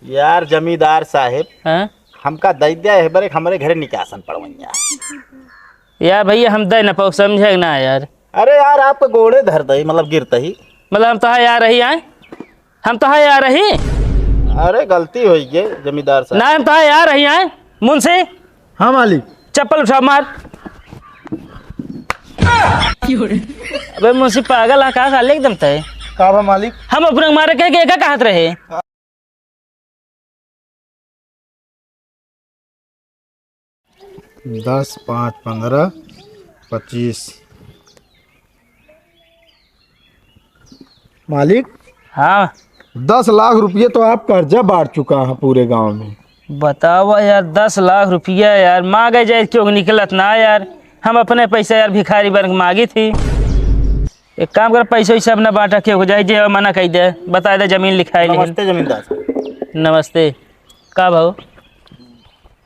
यार जमींदार साहेब हाँ हमका दैद्या है बरे हमारे घरे निकासन पड़वैया। यार भैया हम दे न पाओ समझे ना यार। अरे यार आपके गोड़े धर दही मतलब गिरते ही। मतलब हम तहा यार रही आए, हम तहा यार रही अरे गलती हुई है जमींदार साहब। ना, हम तहा यार रही आए मुंशी। हाँ मालिक। चप्पल उठा मार। अबे मुंशी पागल है कहा साले एकदम तय। का मालिक? हम अपने मारे के कहत रहे। 10, 5, 15, 25 मालिक। हाँ 10 लाख रुपये तो आप कर्जा बांट चुका है पूरे गांव में। बताओ यार 10 लाख रुपया यार मांगे जाए क्यों निकलत ना यार। हम अपने पैसा यार भिखारी बन के मांगी थी। एक काम कर पैसा वैसा अपना बांटा क्यों हो जाए जे मना कही दे बता दे जमीन लिखाई। नमस्ते जमींदार साहब। नमस्ते। का भाव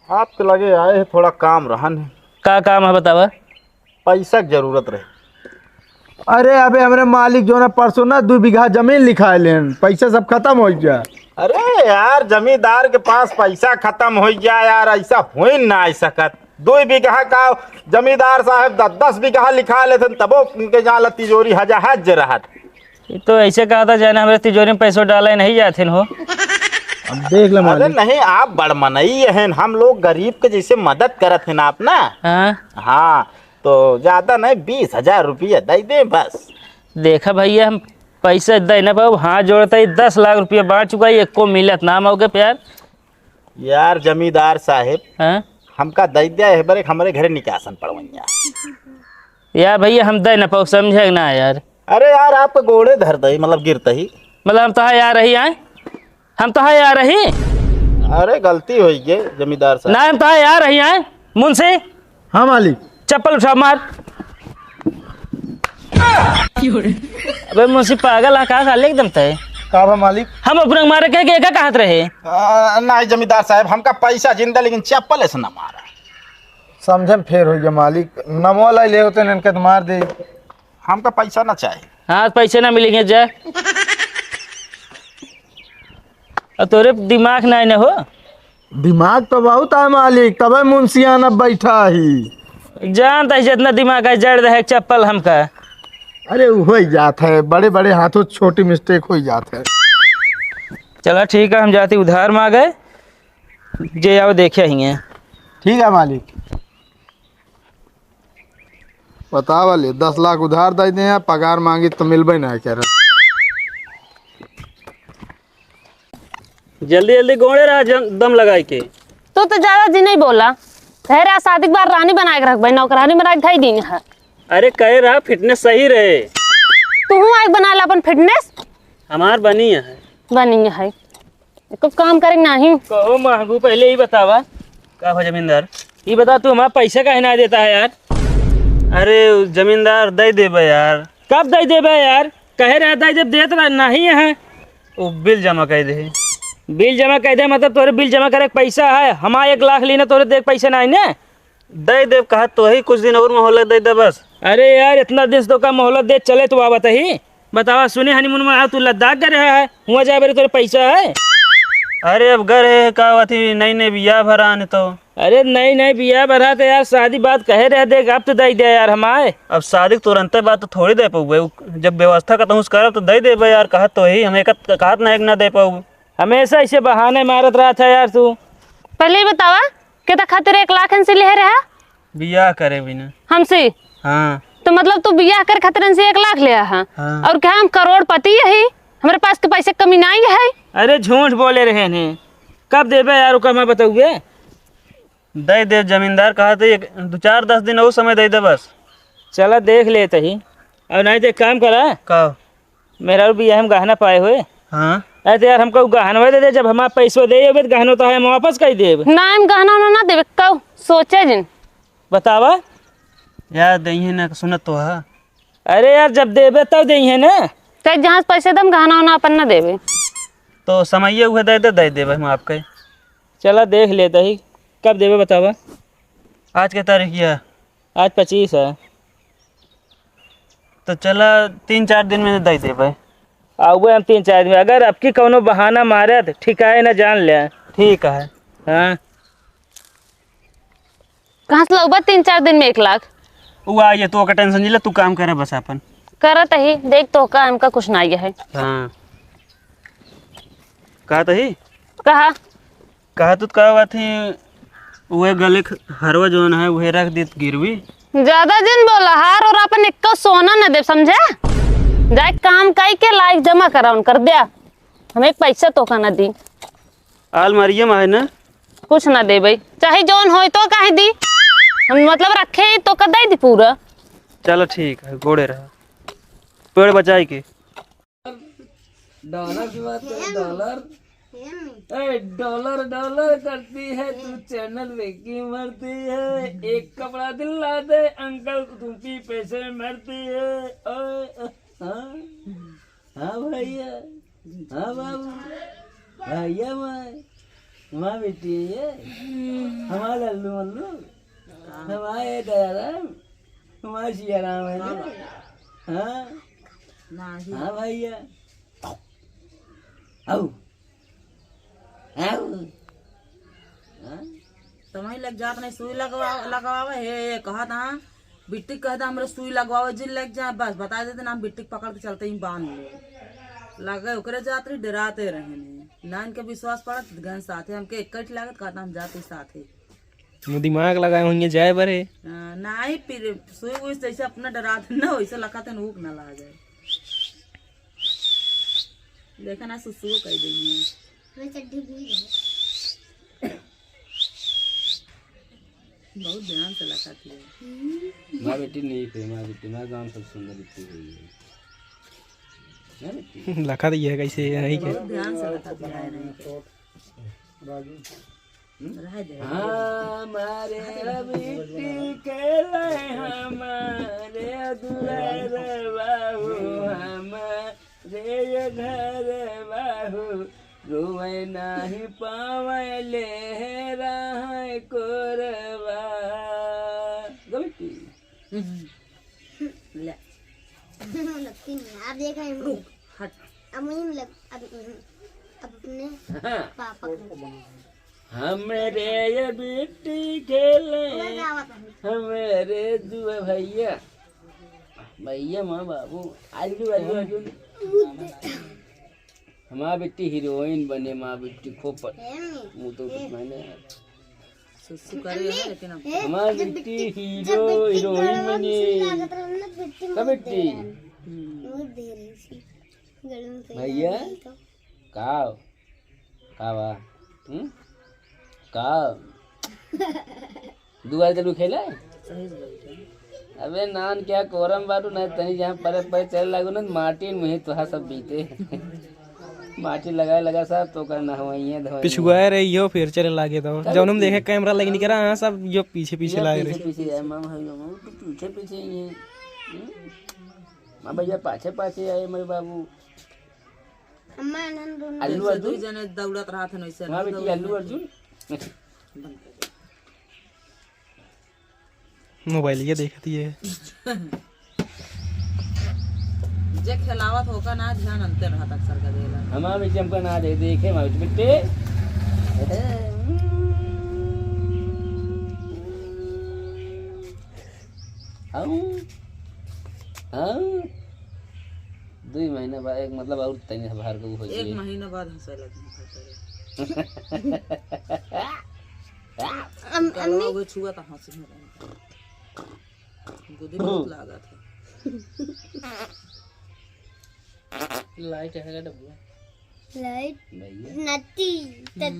आपके लगे आए हैं थोड़ा काम रहन है। का काम है बतावा। पैसा की जरूरत रहे। अरे अबे हमारे मालिक जो ना परसों ना 2 बीघा जमीन लिखाए लेन, पैसा सब खत्म हो गया। अरे यार जमींदार के पास पैसा खत्म हो गया यार, ऐसा हो ना ऐसा कर 2 बीघा का जमींदार साहब 10 बीघा लिखा लेते तबो उनके जहाँ तिजोरी हज रहा। तो ऐसे कहा था जाना हमारे तिजोरी में पैसों डाले नहीं जाते हो। अब देख ले अरे मालिक। नहीं आप बड़मनई हैं, हम लोग गरीब के जैसे मदद करत हैं ना आप ना। हाँ हाँ तो ज्यादा नहीं 20,000 रुपया दे दे बस। देखा भैया हम पैसा दे ना पाओ हाथ जोड़ता ही 10 लाख रुपया बांट चुका है, एक को मिलत नाम हो गया प्यार। यार जमींदार साहेब हाँ हमका दैद्या है बरे हमारे घरे निकासन पड़वैया। यार भैया हम दे ना पाओ समझे ना यार। अरे यार आपके गोड़े धर दही मतलब गिरते ही। मतलब हम तहा यार रही आए, हम तहा यार रही अरे गलती हुई है जमींदार साहब। ना, हम तहा यार रही आए मुंशी। हाँ मालिक। चप्पल उठा मार। अबे मुंशी पागल है कहा साले एकदम तय। का मालिक? हम अपने मारे के कहत रहे। नहीं जमींदार साहब हमका पैसा जिंदा लेकिन चप्पल से ना मारा। समझम फेर हो गया मालिक। नमो ला ले होते इनके तो मार दे। हमका पैसा ना चाहिए। हाँ पैसे ना मिलेंगे जा। और तोरे दिमाग ना ने हो। दिमाग तो बहुत है मालिक, तबे मुंशियाना बैठा ही। जानता है जितना दिमाग है जड़ रहे चप्पल हमका। अरे हो ही जाता है, बड़े बड़े हाथों छोटी मिस्टेक हो ही जाता है। चलो ठीक है हम जाते उधार मांगे जे आओ देखे ही। ठीक है मालिक। बता वाले 10 लाख उधार दे दें, पगार मांगी तो मिलबे ना कह रहा। जल्दी जल्दी गोड़े रहा दम लगाई के। तो ज्यादा जी नहीं बोला। ठहरा शादी के बाद रानी बना के रख भाई, नौकरानी बना के खाई दी है। अरे कह रहा फिटनेस सही रहे। तू आग बना ला अपन फिटनेस। हमार बनी है बनी है कुछ काम करे नहीं। कहो महबू पहले ही बतावा का हो जमींदार। ये बता तू हमारा पैसा काहे ना देता है यार। अरे जमींदार दे देबे यार। कब दे देबे यार। कह रहा था जब देत नहीं है वो बिल जमा कर दे। बिल जमा कर दे मतलब तोरे बिल जमा करे पैसा है। हमारा 1 लाख लेना तोरे देख पैसा नहीं ना दे दे कहा तो ही कुछ दिन और मोहलत दे दे बस। अरे यार इतना दिन तो का मोहलत दे चले तो आ बताही बतावा। सुने हनीमून में तू लद्दाख गए है हुआ जाए बेरे तोरे पैसा है। अरे अब घर है का थी नई नई बिया भरा ने तो। अरे नई नई बिया भरा तो यार शादी बात कहे रहे देख अब तो दे दे यार हमारे। अब शादी तुरंत बात तो थोड़ी दे पाऊ, जब व्यवस्था का तुम करब तो दे दे यार। कहत तो ही हम एक कहत ना एक ना दे पाऊ। हमेशा ऐसे बहाने मारत रहा था यार तू। पहले ही बतावा कि खातिर 1 लाख से ले रहा बिया करे बिना हमसे। हाँ तो मतलब तू बियाह कर खातिर से 1 लाख लिया है। हाँ। और क्या हम करोड़पति है, हमारे पास तो पैसे कमी नहीं है। अरे झूठ बोले रहे ने कब देबे यार कमा बताऊए। दे दे जमींदार कहा तो 2-4-10 दिन और समय दे दे बस। चला देख लेते ही। और नहीं तो एक काम करा का मेरा भी हम गहना पाए हुए। हाँ अरे यार हमको गहनवा दे दे, जब हमारा पैसों दे तो गहनों तो हम वापस कर देब ना। हम गहना ना देवे कहो सोचे जिन बतावा यार दही ना सुनत तो है। अरे यार जब देबे तब दही ना। चाहे जहाँ पैसे दम गहना ना अपन ना देवे तो समझिए हुए दे देवे हम आपके। चला देख लेते ही कब देवे बतावा। आज के तारीख है आज 25 है तो चला 3-4 दिन में दे देवे। आउए हम 3-4 आदमी, अगर आपकी कौनो बहाना मारे तो ठिकाए ना जान ले। ठीक है। हाँ कहाँ से लगभग 3-4 दिन में 1 लाख वो आ तो का टेंशन नहीं ले, तू काम करे बस अपन। करत ही देख तो का हमका कुछ ना है। हाँ कहा तही कहा तू कहा बात थी वह गले हरवा जोन है वह रख दी गिरवी। ज्यादा दिन बोला हार और अपन एक सोना न दे समझा। जाए काम काई के लायक जमा करा कर दिया हमें पैसा तो का न दी। अलमारिया में है ना कुछ ना दे भाई, चाहे जोन हो तो काहे दी, हम मतलब रखे तो कदाई दी पूरा। चलो ठीक है, गोड़े रहा पेड़ बचाई के। डॉलर की बात है, डॉलर डॉलर डॉलर करती है तू चैनल की मरती है, एक कपड़ा दिला दे अंकल तुम पैसे मरती है। हाँ भैया, हाँ बाबू भैया माँ बेटी है हमारा लल्लू मल्लू हमारे दयाराम हमारा सिया राम है ना। हाँ हाँ भैया आओ समय लग जात नहीं, सुई लगवावे हे कहा था बिट्टी कहता हमरा सुई लगवावे जिन लग जाए बस बता देते ना, हम बिट्टी पकड़ के चलते ही बांध ले लगे ओकरे जात रही डराते रहे ने ना इनके विश्वास पड़त गन साथे हमके इकट्ठ लागत कहता हम जाते साथे दिमाग लगाए होंगे जाए बरे ना ही फिर सुई वही जैसे अपना डराते ना वैसे लगाते न ऊक ना ला जाए। देखा ना सुसु कह देंगे बहुत ध्यान से लगाती है। माँ बेटी नहीं थे, माँ बेटी माँ गाँव सब सुंदर दिखती हुई है। लखा दिया कैसे नहीं के बहुत ध्यान से लगाती है हमारे बेटी के लिए हमारे दुलारे बाबू हमारे ये घर बाबू रोए नहीं पावे ले रहा कोरबा बेटी ले लगती नहीं आप देख रहे हैं हट अब मुझे लग अब अपने पापा हमारे ये बेटी खेले हमारे दुआ भैया भैया माँ बाबू आजू आजू आजू हमारा बेटी हीरोइन बने, माँ बेटी खूब मुँह तो मैंने सुसु करे है लेकिन अब हमारा बेटी हीरोइन बने का बेटी भैया कावा का दुआ जरूर खेला अबे नान क्या कोरम बारू ना तनी जहाँ पर चल लागू ना माटी में तो सब बीते माटी लगा सब तो करना हवाइयाँ धोइयाँ पिछुआ रहे यो फिर चले लागे तो जब हम देखे कैमरा लगी नहीं करा हाँ सब यो पीछे लागे रहे पीछे आए मामा पीछे ये माँ भैया पाछे आए मेरे बाबू अल्लू अर्जुन जने दौड़त रहा था वैसे माँ बेटी अल्लू अर्जुन मोबाइल ये देखती है जे खिलावत होका ना ध्यान अंतर रहा अक्सर का देला हमारा बेटी हमको ना दे देखे माँ बेटे हाँ 2 महीने बाद एक मतलब और तनी बाहर को हो 1 महीना बाद हंसे लगी कलवा वो छुआ था हंसी में गुदी बहुत लगा था। लाइट है डब्बा लाइट भैया नती